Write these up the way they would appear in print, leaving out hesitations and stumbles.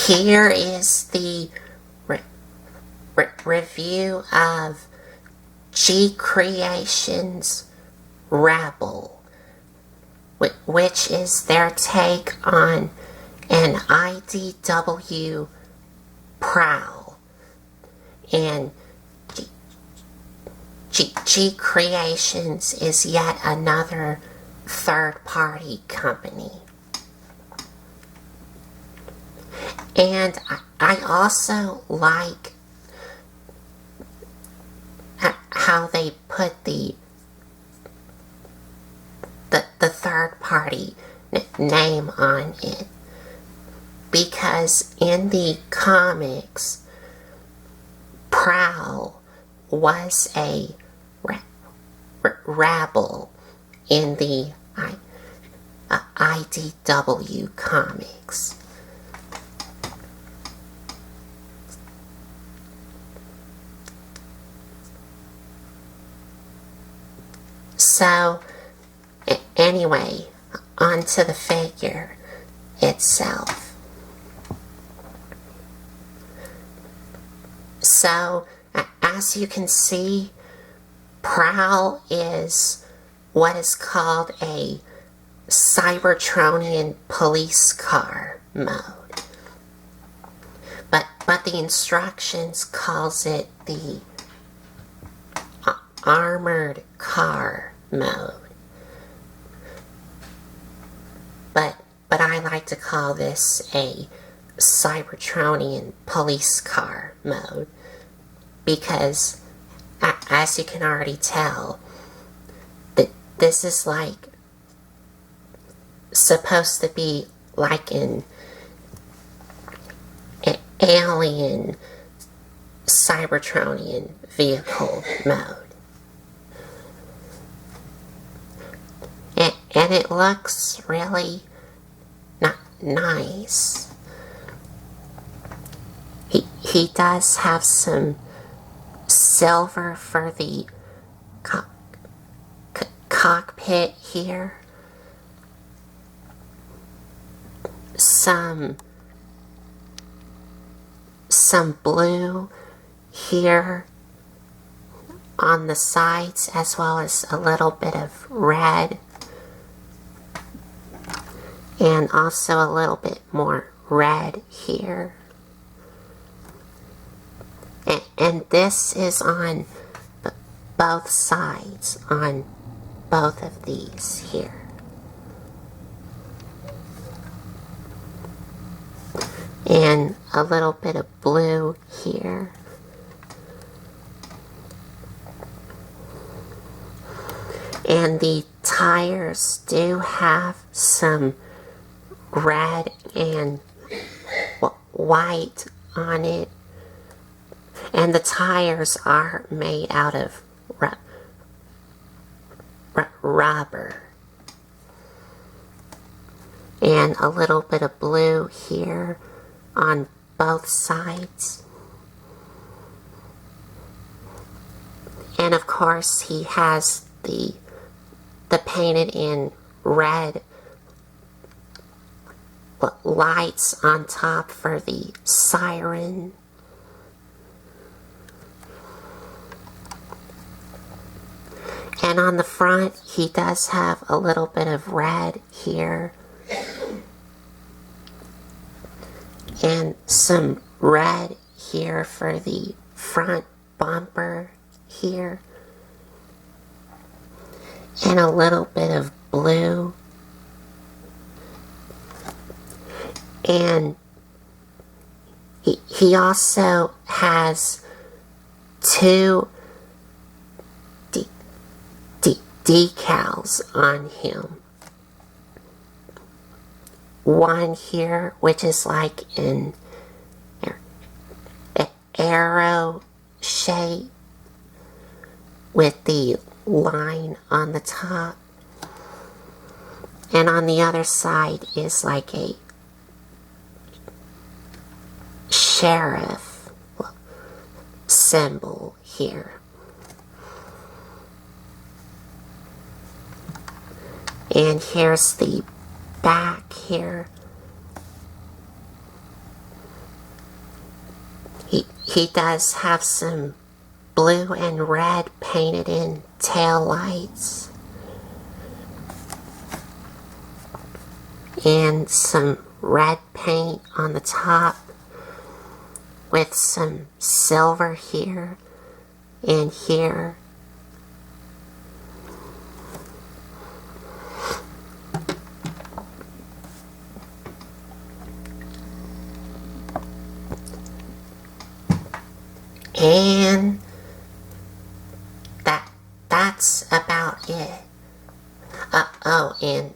Here is the review of GCreations Rebel, which is their take on an IDW Prowl. And GCreations is yet another third-party company. And I also like how they put the third-party name on it, because in the comics, Prowl was a rebel in the IDW comics. So, anyway, onto the figure itself. So, as you can see, Prowl is what is called a Cybertronian police car mode. But the instructions calls it the armored car mode. But I like to call this a Cybertronian police car mode, because as you can already tell, that this is like supposed to be like an alien Cybertronian vehicle mode. And it looks really nice. He does have some silver for the cockpit here. Some blue here on the sides, as well as a little bit of red. And also a little bit more red here. And this is on both sides, on both of these here. And a little bit of blue here. And the tires do have some red and white on it, and the tires are made out of rubber, and a little bit of blue here on both sides. And of course he has the painted in red lights on top for the siren. And on the front, he does have a little bit of red here. And some red here for the front bumper here. And a little bit of blue. And he also has two decals on him. One here, which is like an arrow shape with the line on the top. And on the other side is like a sheriff symbol here. And here's the back here. He does have some blue and red painted in tail lights. And some red paint on the top with some silver here and here. And that's about it. Oh, and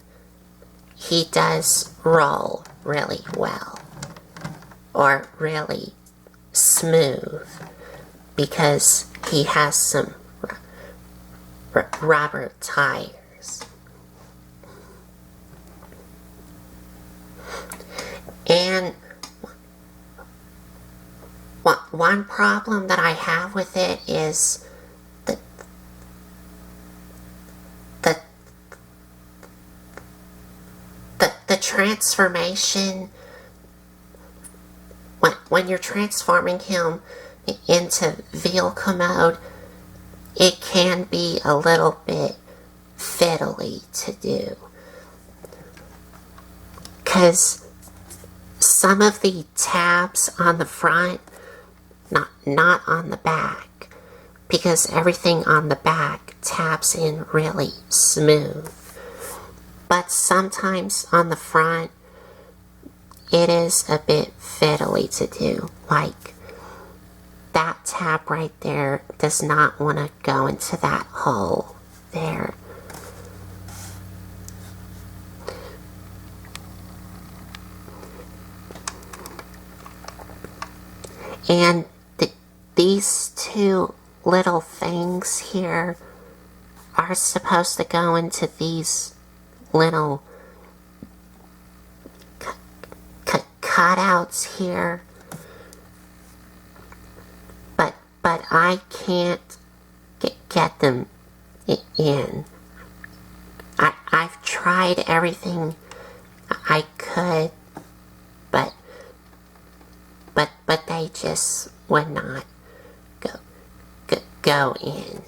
he does roll really well, or really smooth, because he has some rubber tires. And one problem that I have with it is the transformation. When you're transforming him into vehicle mode, it can be a little bit fiddly to do, because some of the tabs on the front, not on the back, because everything on the back tabs in really smooth. But sometimes on the front, it is a bit fiddly to do. Like, that tab right there does not want to go into that hole there. And these two little things here are supposed to go into these little cutouts here, but I can't get them in. I've tried everything I could, but they just would not go in.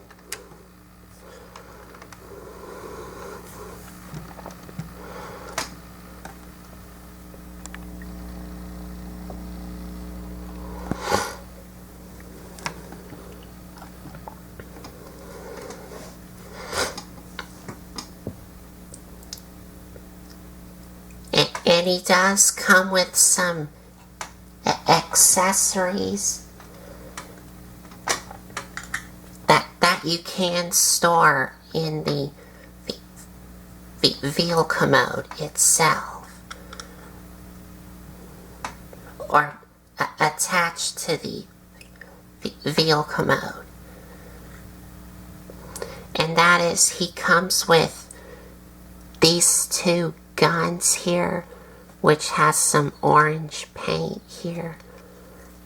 And he does come with some accessories that you can store in the vehicle mode itself, or attached to the vehicle mode. And that is, he comes with these two guns here, which has some orange paint here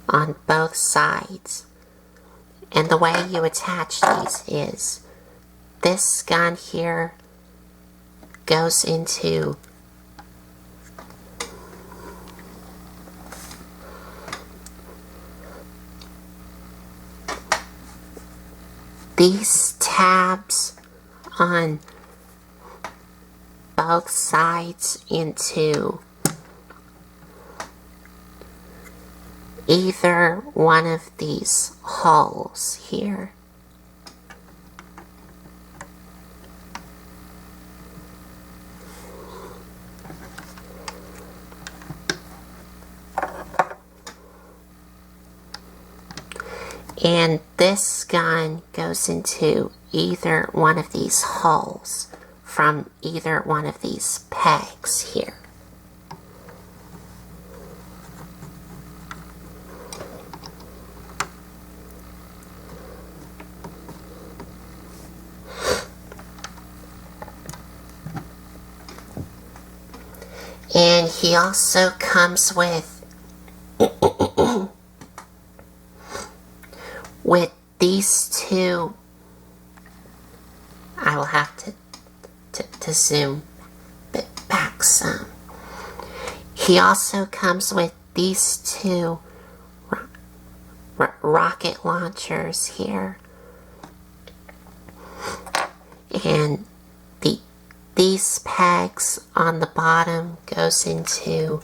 on both sides. And the way you attach these is, this gun here goes into these tabs on both sides into either one of these holes here. And this gun goes into either one of these holes from either one of these pegs here. And he also comes with these two. I will have to zoom back some. He also comes with these two rocket launchers here. And these pegs on the bottom goes into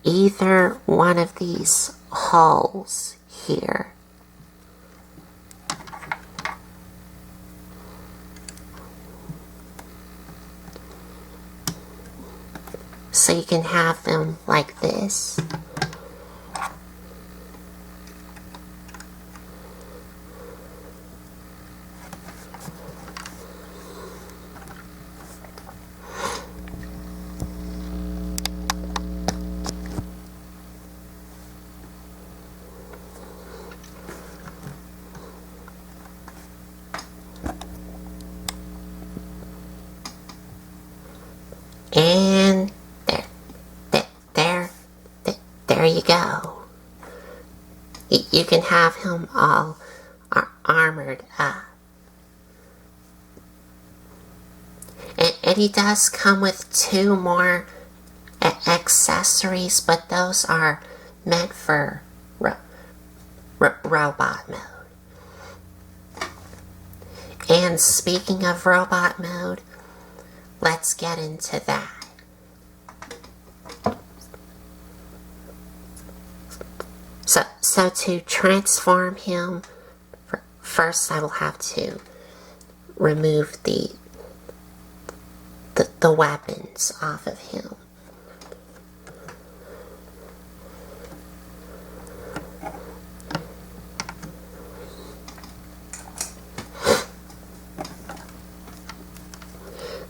either one of these holes here. So you can have them like this. And there you go. You can have him all armored up. And he does come with 2 more accessories, but those are meant for robot mode. And speaking of robot mode, let's get into that. So to transform him, first I will have to remove the weapons off of him.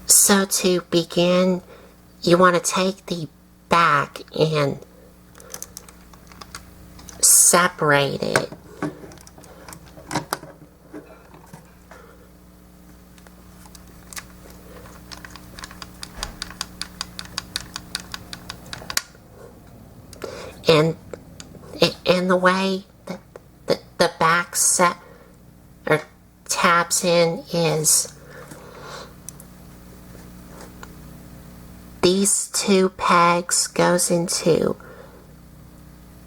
So to begin, you want to take the back and separate it. And the way that the back tabs in is these 2 pegs goes into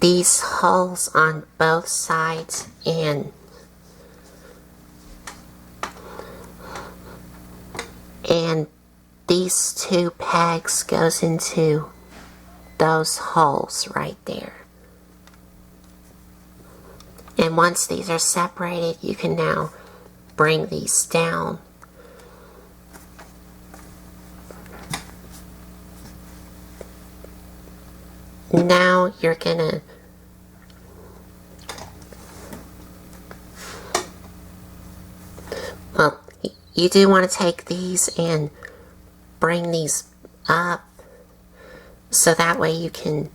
these holes on both sides, and these 2 pegs goes into those holes right there. And once these are separated, you can now bring these down. Now you're gonna you do want to take these and bring these up so that way you can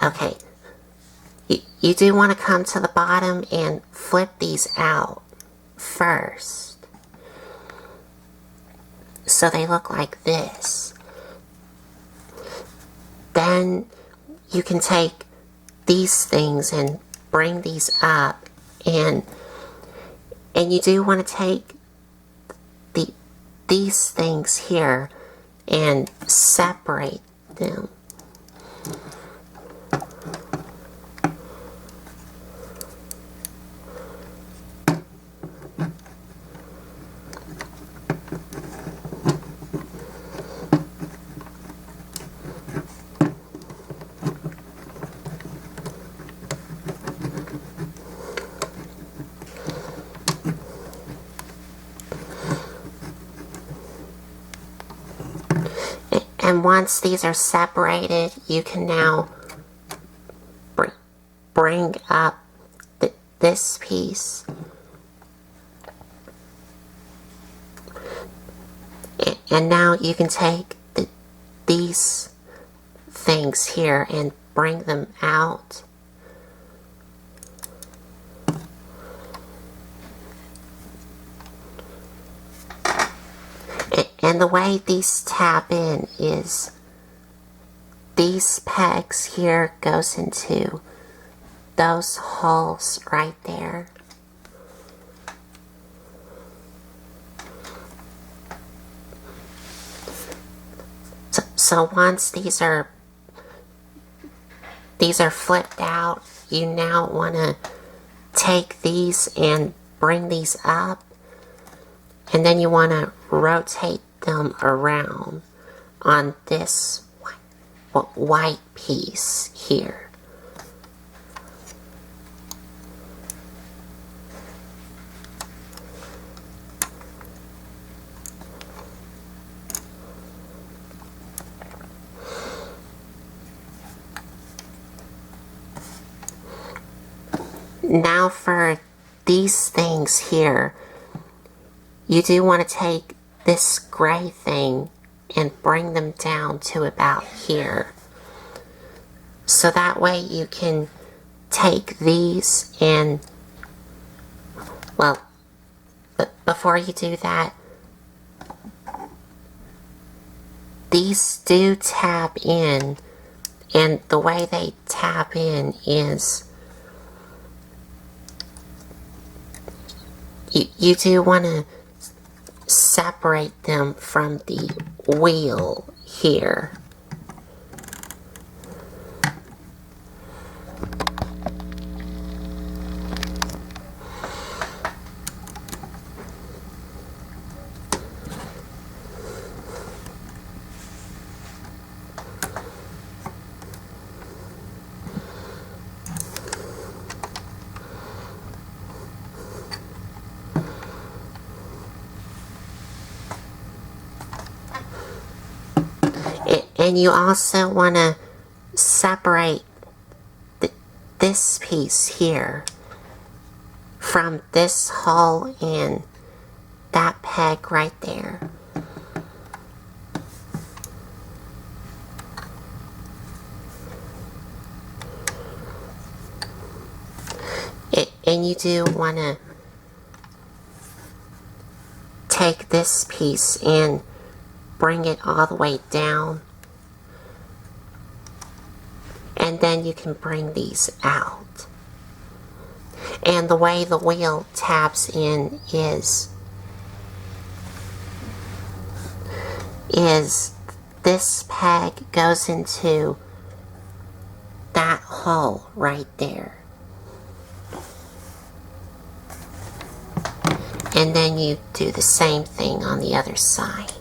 Okay. You do want to come to the bottom and flip these out first. So they look like this. Then you can take these things and bring these up, and you do want to take these things here and separate them. And once these are separated, you can now bring up this piece And now you can take these things here and bring them out. And the way these tap in is these pegs here goes into those holes right there. So once these are flipped out, you now want to take these and bring these up, and then you want to rotate them around on this white piece here. Now for these things here, you do want to take this gray thing and bring them down to about here. So that way you can take these and, well, but before you do that, these do tap in, and the way they tap in is you do want to separate them from the wheel here. And you also want to separate this piece here from this hole and that peg right there. And you do want to take this piece and bring it all the way down, and then you can bring these out. And the way the wheel taps in is this peg goes into that hole right there. And then you do the same thing on the other side.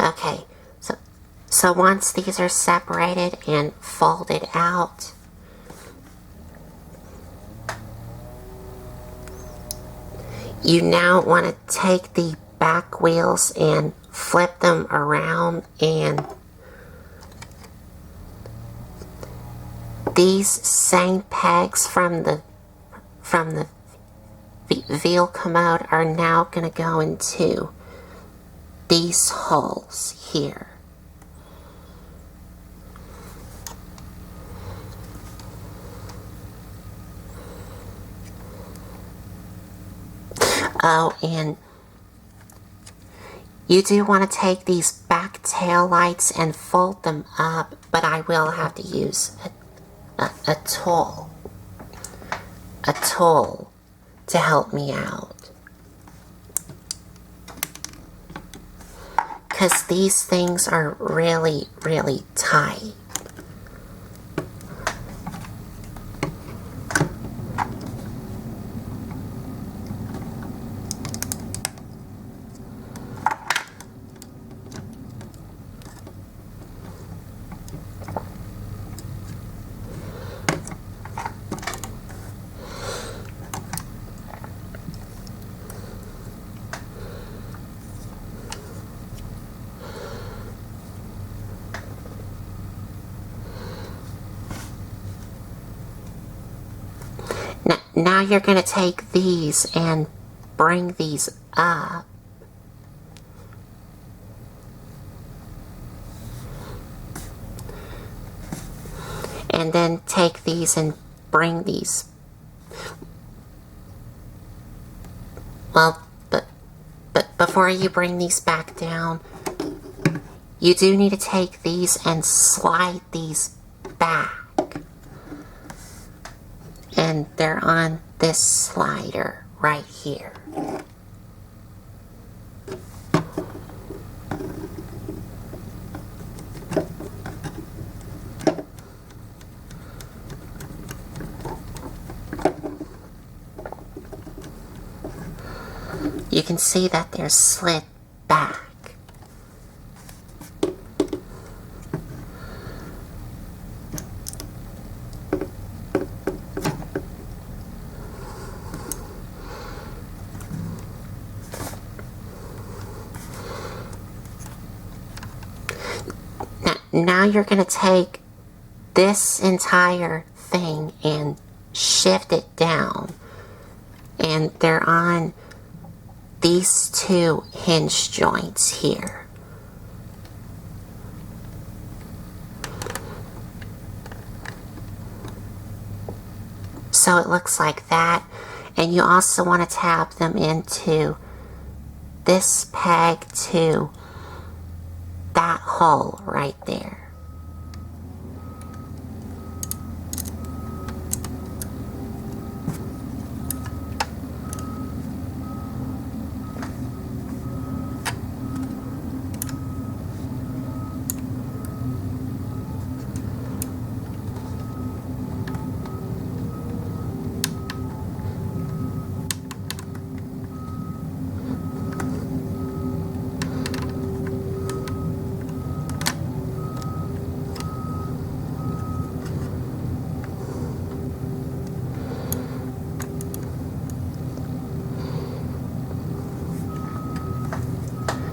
Okay, so once these are separated and folded out, you now want to take the back wheels and flip them around, and these same pegs from the wheel commode are now going to go into these holes here. Oh, and you do want to take these back tail lights and fold them up, but I will have to use a tool. A tool to help me out. Because these things are really, really tight. Now you're going to take these and bring these up. And then take these and bring these. Well, but before you bring these back down, you do need to take these and slide these back. And they're on this slider right here. You can see that they're slid back. Now you're going to take this entire thing and shift it down. And they're on these two hinge joints here. So it looks like that. And you also want to tap them into this peg to that hole right there.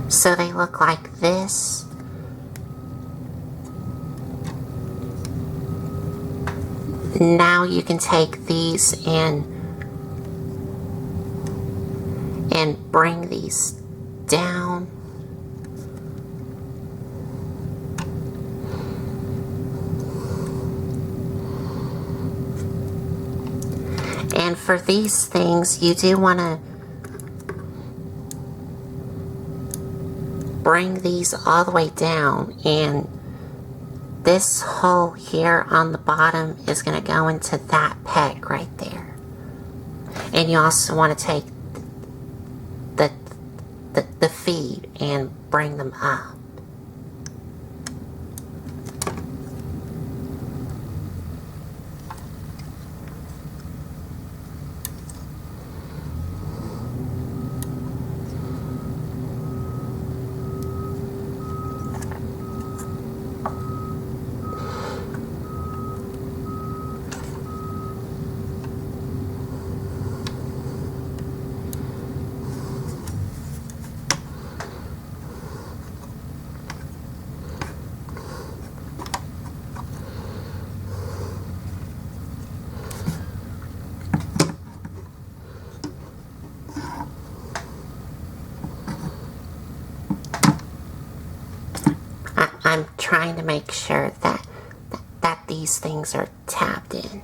So they look like this. Now you can take these and bring these down. And for these things, you do want to bring these all the way down, and this hole here on the bottom is going to go into that peg right there. And you also want to take the feet and bring them up. I'm trying to make sure that these things are tapped in.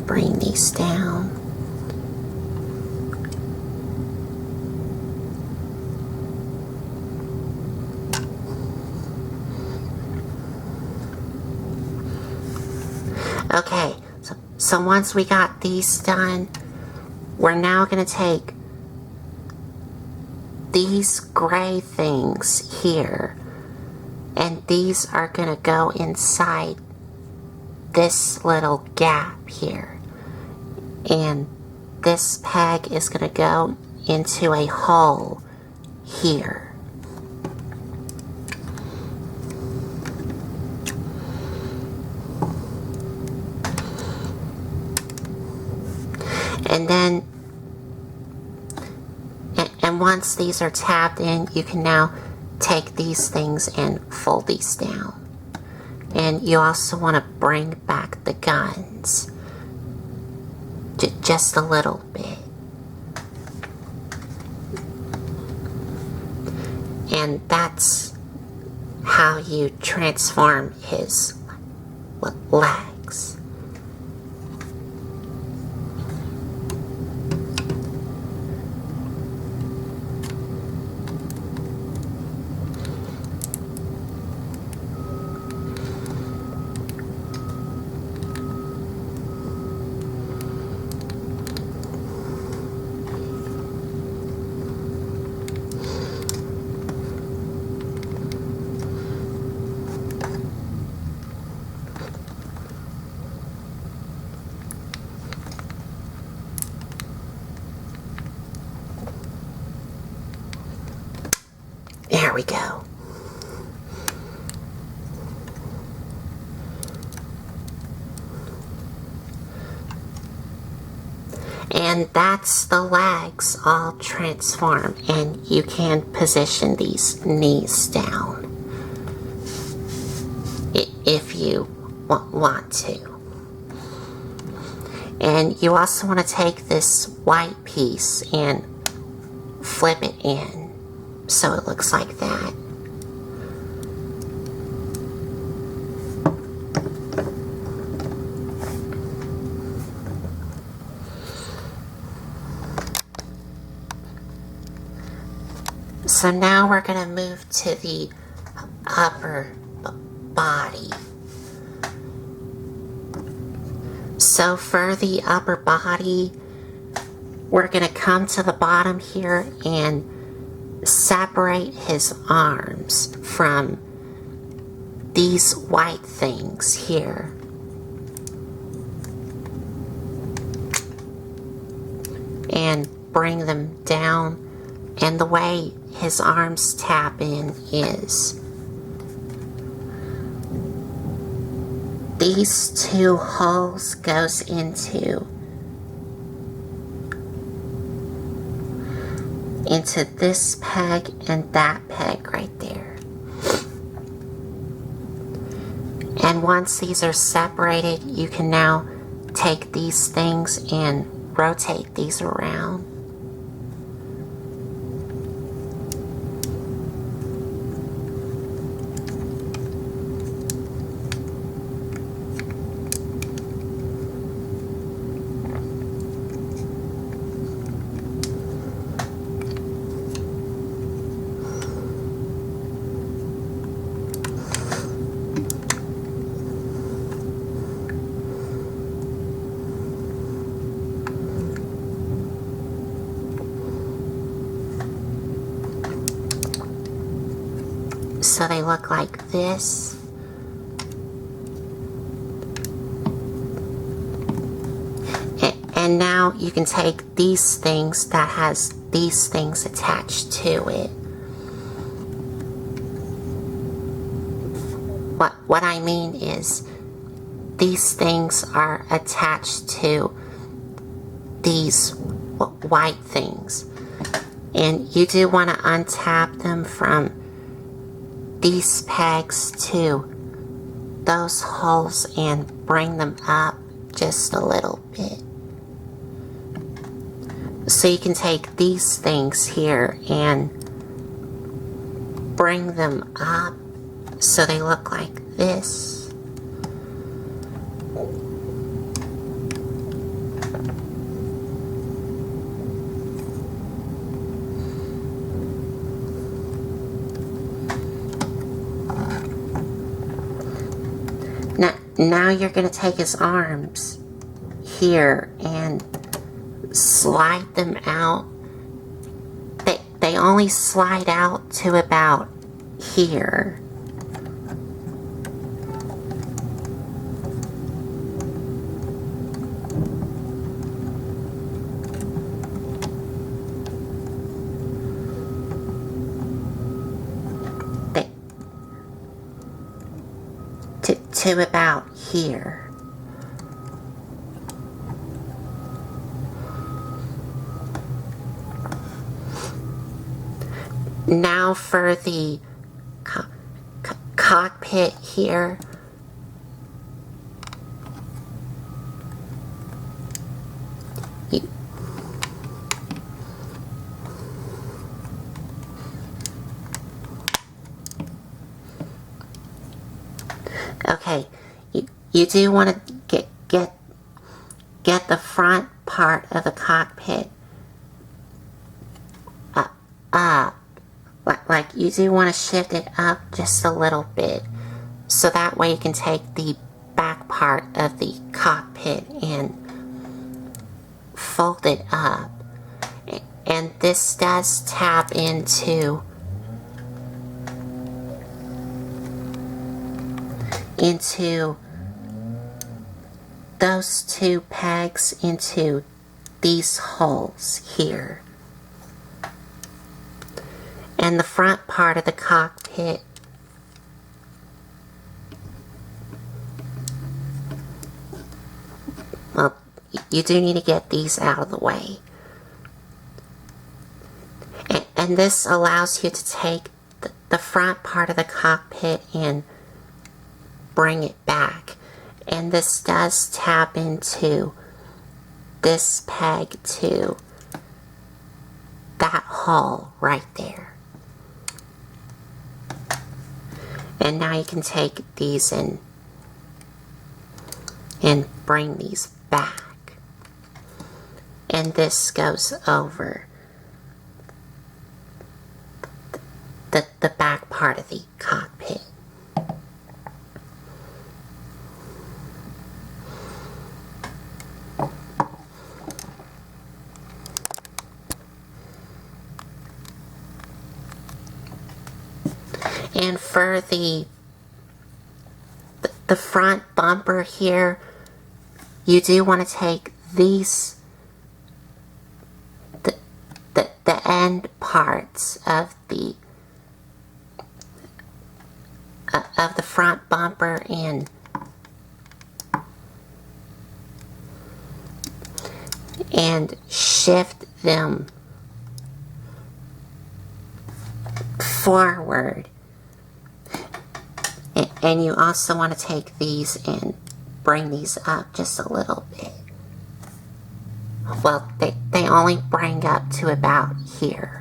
bring these down. Okay, so once we got these done, we're now going to take these gray things here, and these are going to go inside this little gap here, and this peg is going to go into a hole here. And then, and once these are tapped in, you can now take these things and fold these down. And you also want to bring back the guns just a little bit. And that's how you transform his legs. There we go. And that's the legs all transformed, and you can position these knees down if you want to. And you also want to take this white piece and flip it in so it looks like that. So now we're going to move to the upper body. So for the upper body, we're going to come to the bottom here and separate his arms from these white things here. And bring them down. And the way his arms tap in is these two holes goes into this peg and that peg right there. And once these are separated, you can now take these things and rotate these around. So they look like this. And now you can take these things that has these things attached to it. What I mean is these things are attached to these white things. And you do want to untap them from these pegs to those holes and bring them up just a little bit. So you can take these things here and bring them up so they look like this. Now you're going to take his arms here and slide them out. They only slide out to about here. To about here. Now for the cockpit here. Okay, you do want to get the front part of the cockpit up. Like you do want to shift it up just a little bit, so that way you can take the back part of the cockpit and fold it up. And this does tap into those two pegs into these holes here. And the front part of the cockpit well, you do need to get these out of the way. And this allows you to take the front part of the cockpit and bring it back. And this does tap into this peg to that hole right there. And now you can take these and bring these back. And this goes over the back part of the cockpit. And for the front bumper here, you do want to take these, the end parts of the front bumper and shift them forward. And you also want to take these and bring these up just a little bit. Well, they only bring up to about here.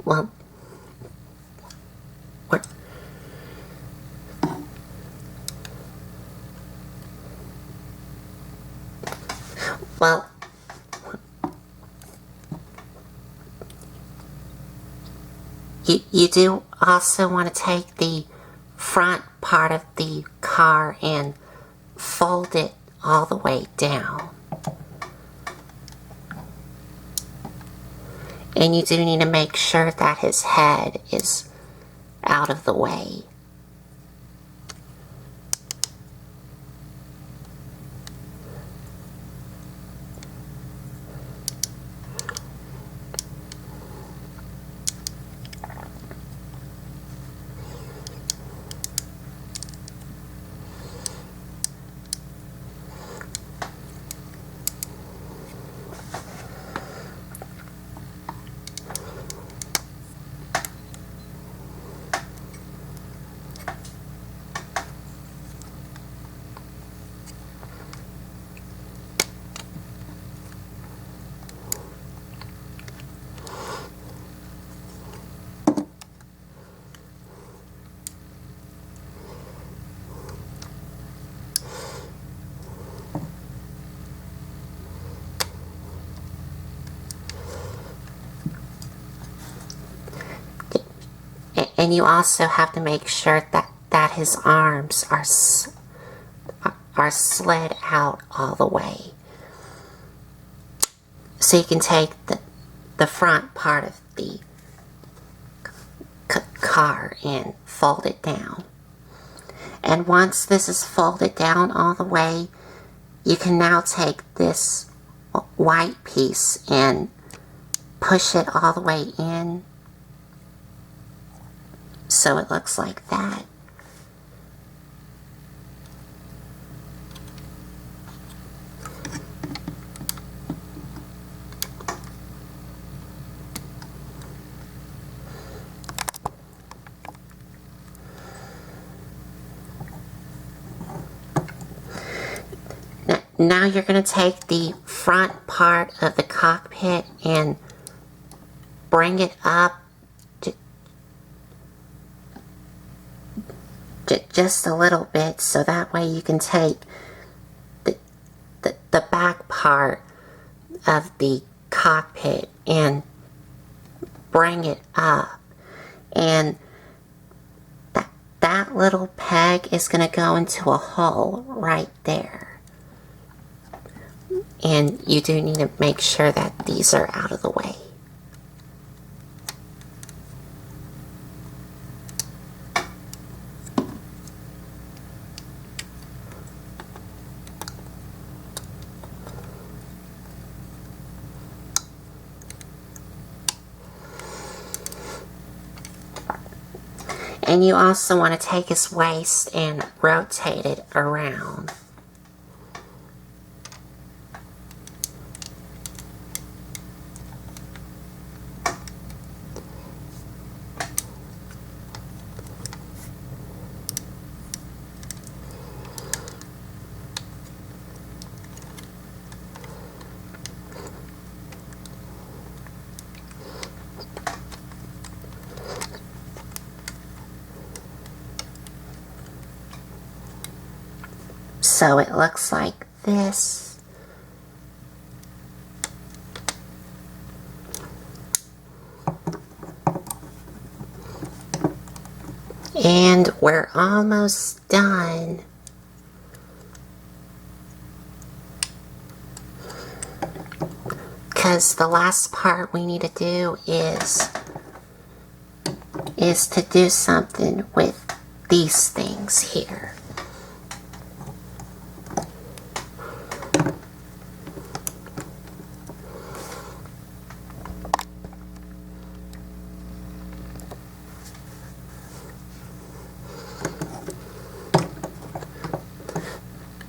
Well, what? Well, you do also want to take the front part of the car and fold it all the way down. And you do need to make sure that his head is out of the way. And you also have to make sure that his arms are slid out all the way. So you can take the front part of the car and fold it down. And once this is folded down all the way, you can now take this white piece and push it all the way in so it looks like that. Now you're going to take the front part of the cockpit and bring it up just a little bit, so that way you can take the back part of the cockpit and bring it up. And that little peg is going to go into a hole right there. And you do need to make sure that these are out of the way. And you also want to take his waist and rotate it around. So it looks like this. And we're almost done. Because the last part we need to do is to do something with these things here.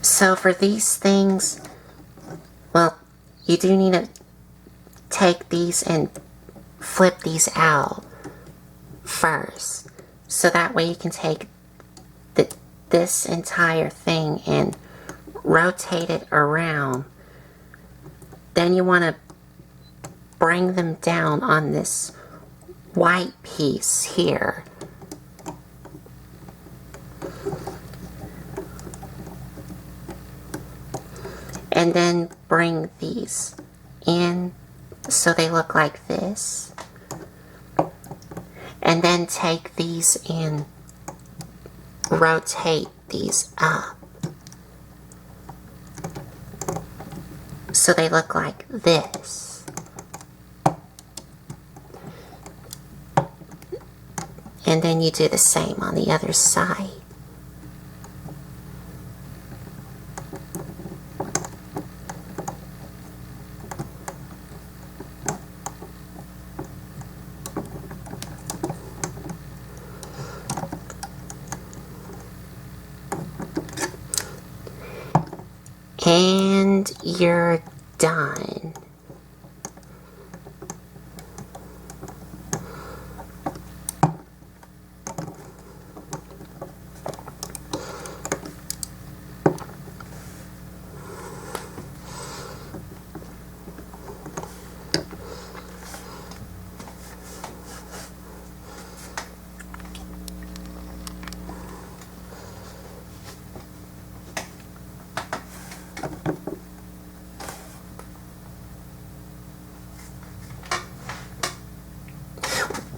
So for these things, well, you do need to take these and flip these out first. So that way you can take this entire thing and rotate it around. Then you want to bring them down on this white piece here. And then bring these in so they look like this. And then take these and rotate these up so they look like this. And then you do the same on the other side. And you're done.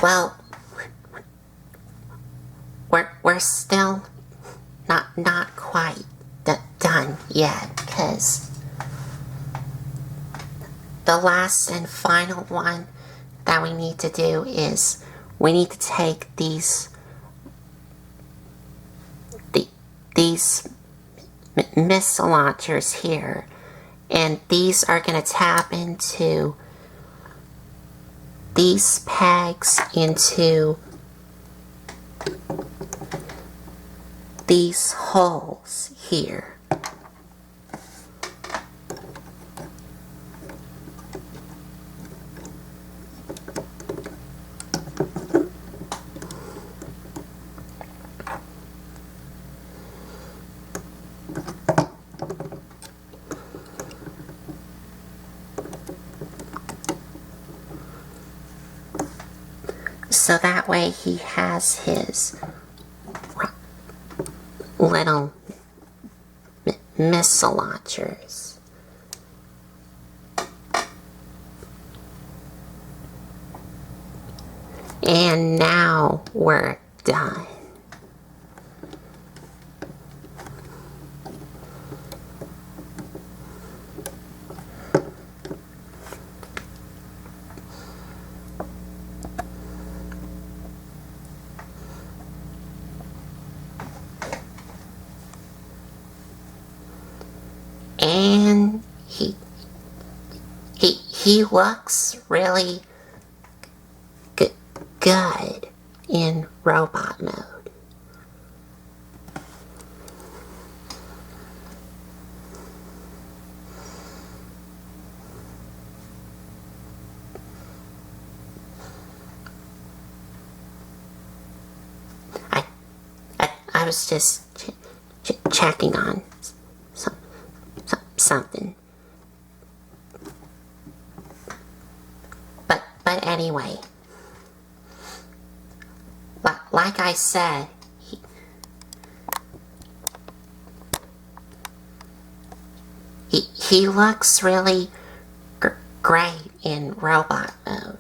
Well, we're still not quite done yet, because the last and final one that we need to do is we need to take these missile launchers here, and these are going to tap into these pegs into these holes here. So that way he has his little missile launchers. And now we're done. And he looks really good in robot mode. I was just checking on something. But anyway, like I said, he looks really great in robot mode.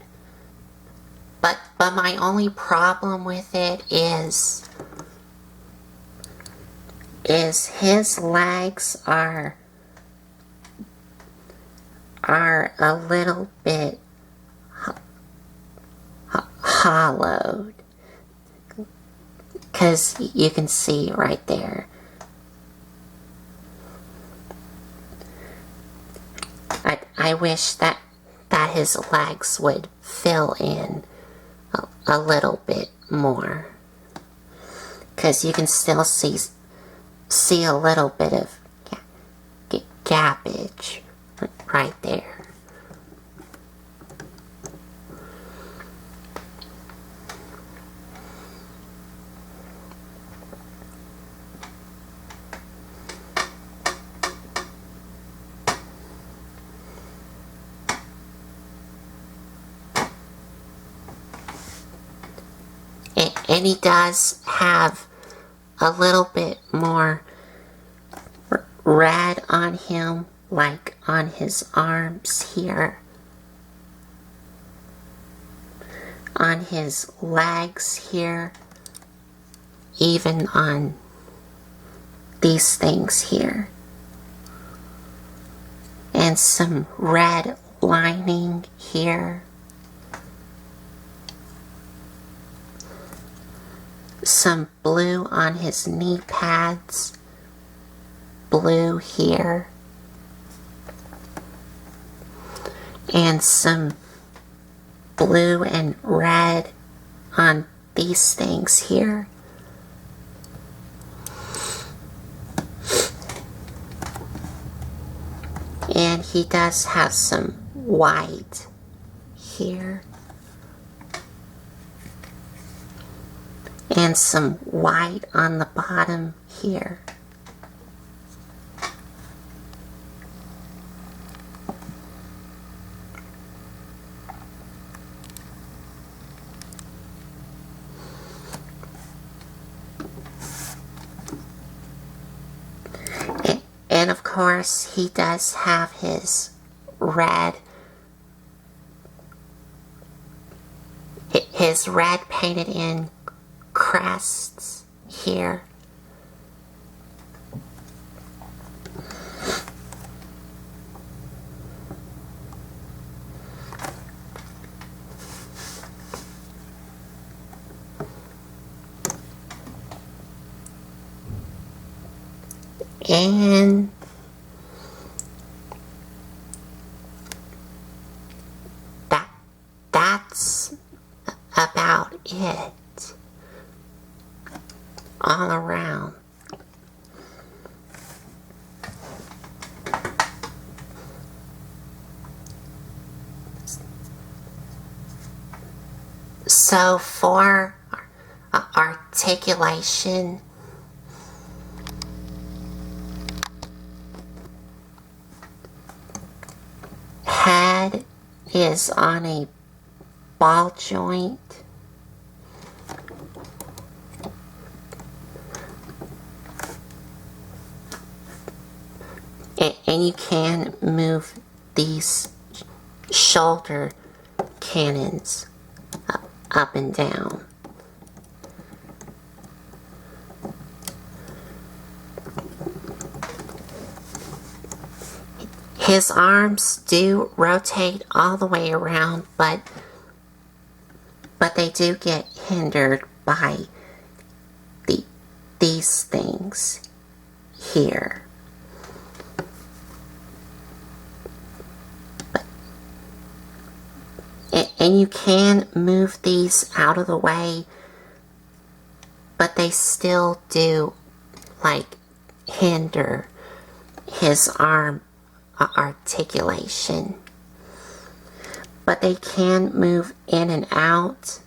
But my only problem with it is his legs are a little bit hollowed, because you can see right there. I wish that his legs would fill in a little bit more, because you can still see a little bit of gappage right there. And he does have a little bit more red on him, like on his arms here, on his legs here, even on these things here, and some red lining here, some blue on his knee pads, blue here, and some blue and red on these things here. And he does have some white here, and some white on the bottom here. And of course, he does have his red painted in crests here. And that's about it all around. So for articulation, head is on a ball joint. And you can move these shoulder cannons up and down. His arms do rotate all the way around, but they do get hindered by these things here. And you can move these out of the way, but they still do, like, hinder his arm articulation. But they can move in and out.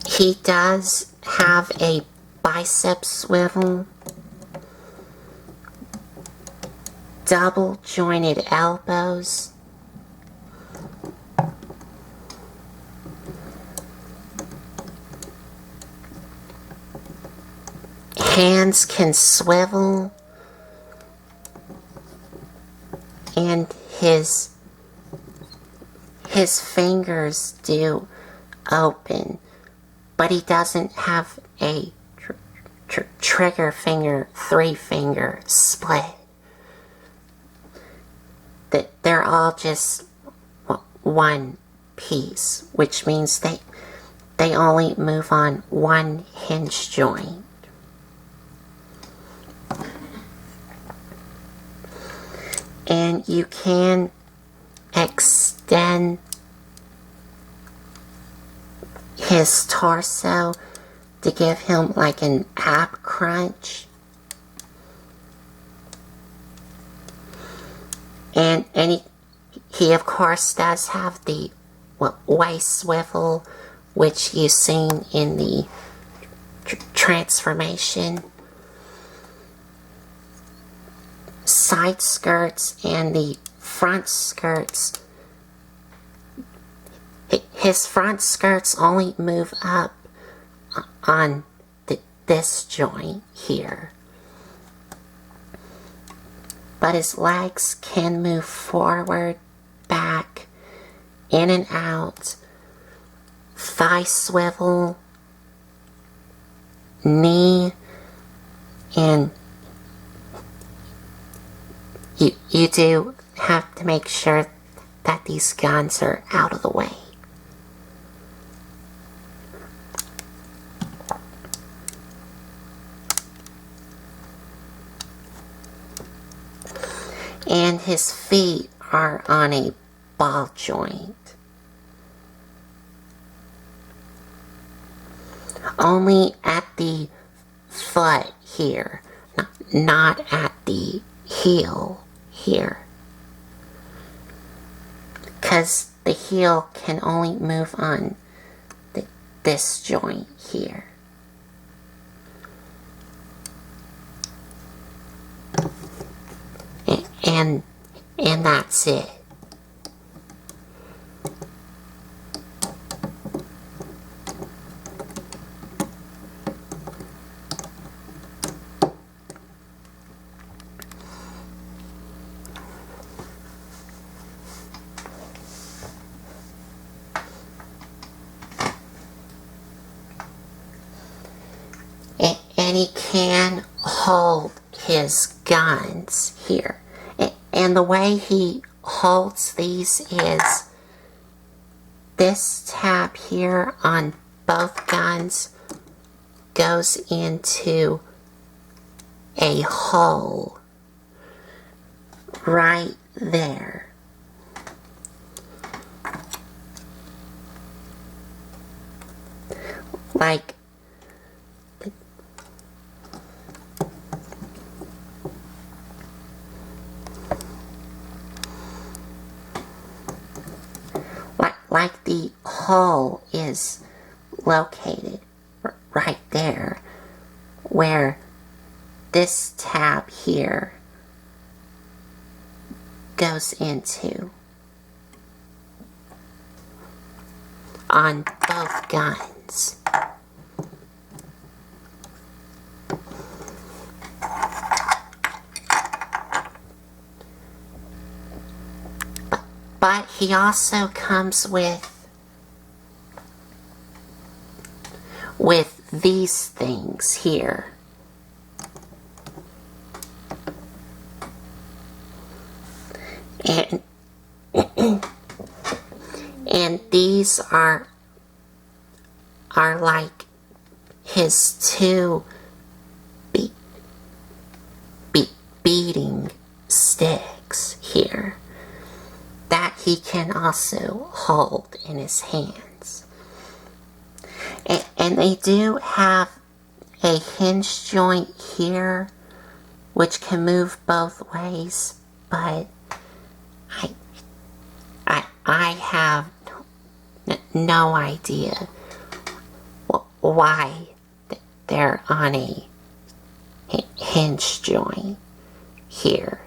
He does have a bicep swivel, double jointed elbows, hands can swivel, and his fingers do open, but he doesn't have a trigger finger, 3-finger split. That they're all just one piece, which means they only move on one hinge joint. And you can extend his torso to give him like an ab crunch. And he of course does have the waist swivel, which you've seen in the transformation. Side skirts and the front skirts. His front skirts only move up on this joint here. But his legs can move forward, back, in and out, thigh swivel, knee, and you do have to make sure that these guns are out of the way. And his feet are on a ball joint. Only at the foot here, not at the heel here. Because the heel can only move on this joint here. And that's it. he can hold his guns here. And the way he holds these is this tab here on both guns goes into a hole right there. Like the hole is located right there where this tab here goes into on both guns. But he also comes with these things here. And these are like his two beating sticks here that he can also hold in his hands. And they do have a hinge joint here which can move both ways, but I have no idea why they're on a hinge joint here.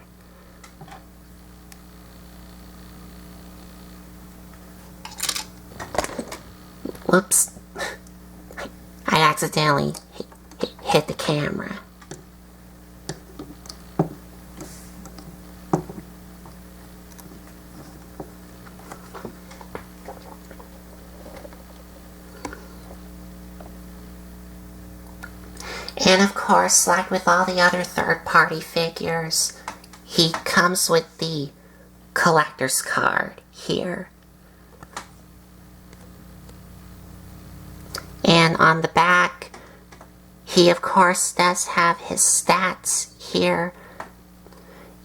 Whoops, I accidentally hit the camera. And of course, like with all the other third-party figures, he comes with the collector's card here. And on the back, he of course does have his stats here.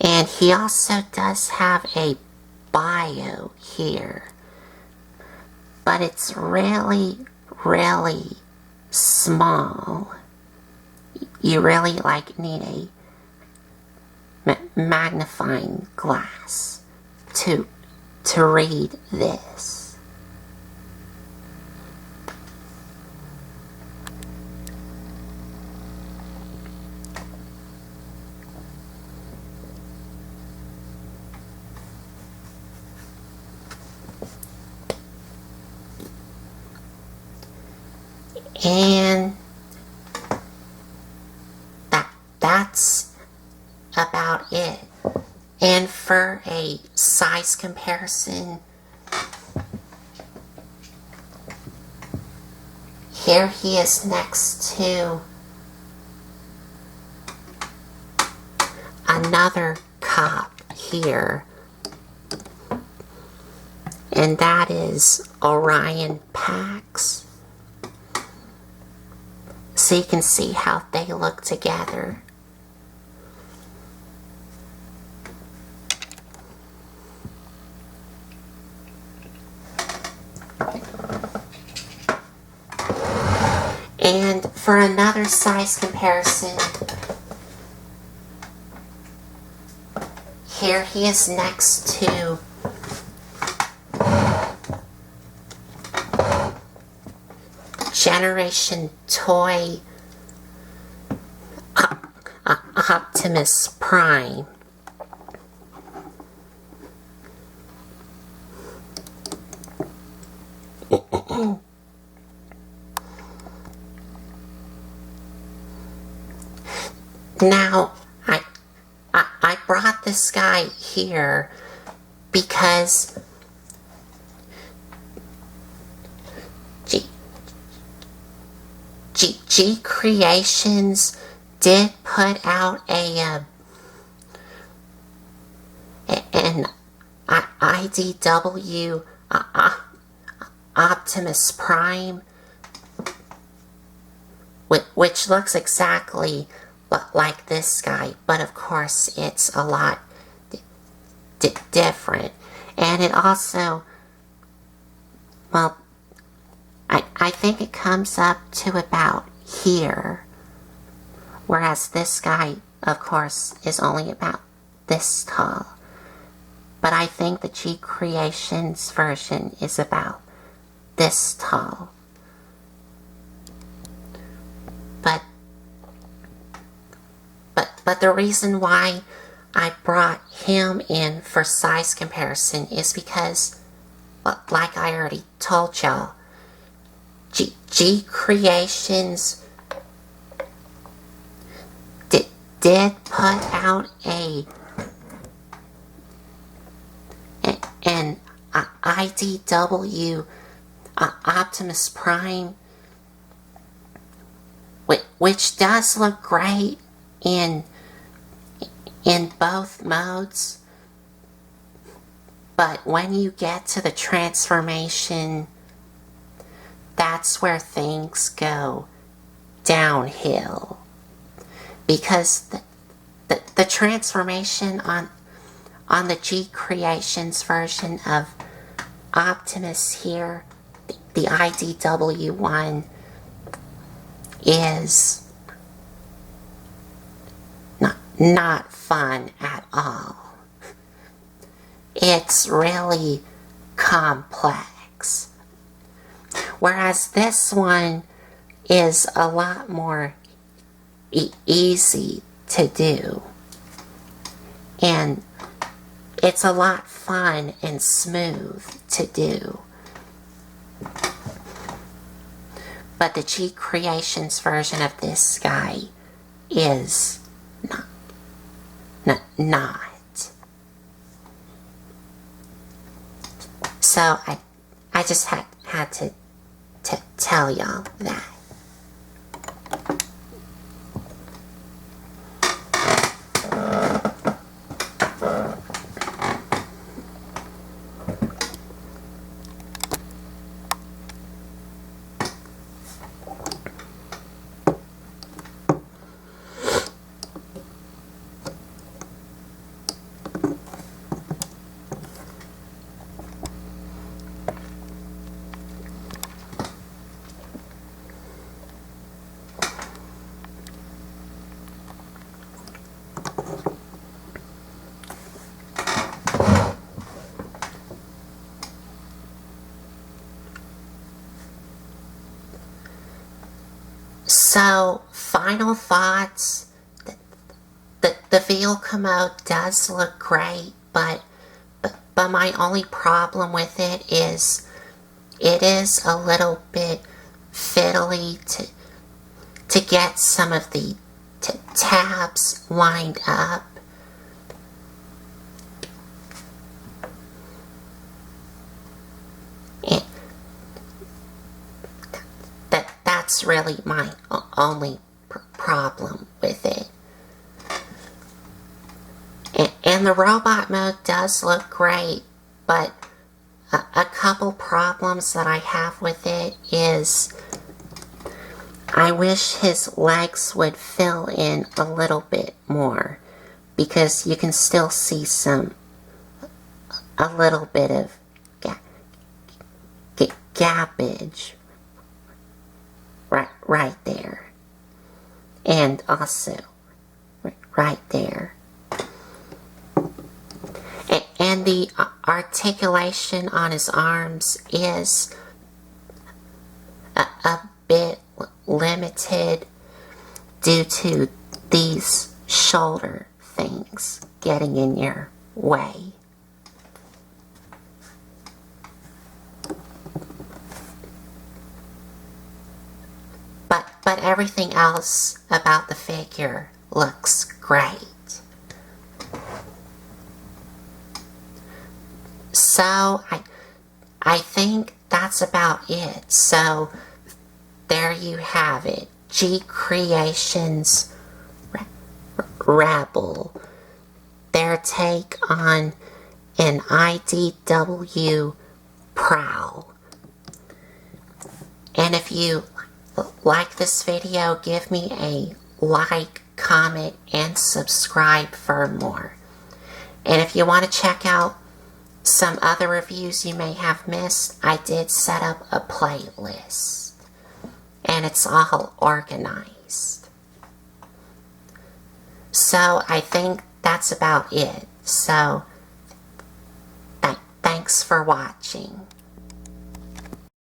And he also does have a bio here. But it's really, really small. You really need a magnifying glass to read this. And that's about it. And for a size comparison, here he is next to another cop here, and that is Orion Pax. So you can see how they look together. And for another size comparison, here he is next to Generation Toy Optimus Prime. Now, I brought this guy here because GCreations did put out an IDW Optimus Prime, which looks exactly like this guy, but of course it's a lot different. And it also, well, I think it comes up to about here, whereas this guy, of course, is only about this tall. But I think the GCreations version is about this tall. But the reason why I brought him in for size comparison is because, well, like I already told y'all, GCreations did put out an IDW Optimus Prime, which does look great in both modes, but when you get to the transformation, that's where things go downhill, because the transformation on the GCreations version of Optimus here, the IDW one, is not fun at all. It's really complex. Whereas this one is a lot more easy to do. And it's a lot fun and smooth to do. But the GCreations version of this guy is not. So I just had to tell y'all that. So, final thoughts. The vehicle commode does look great, but my only problem with it is a little bit fiddly to get some of the tabs lined up. That's really my only problem with it. And the robot mode does look great, but a couple problems that I have with it is I wish his legs would fill in a little bit more, because you can still see a little bit of gappage right there, and also right there, and the articulation on his arms is a bit limited due to these shoulder things getting in your way. But everything else about the figure looks great. So I think that's about it. So there you have it. GCreations Rebel. Their take on an IDW Prowl. And if you like this video, give me a like, comment, and subscribe for more. And if you want to check out some other reviews you may have missed, I did set up a playlist. And it's all organized. So I think that's about it. So thanks for watching.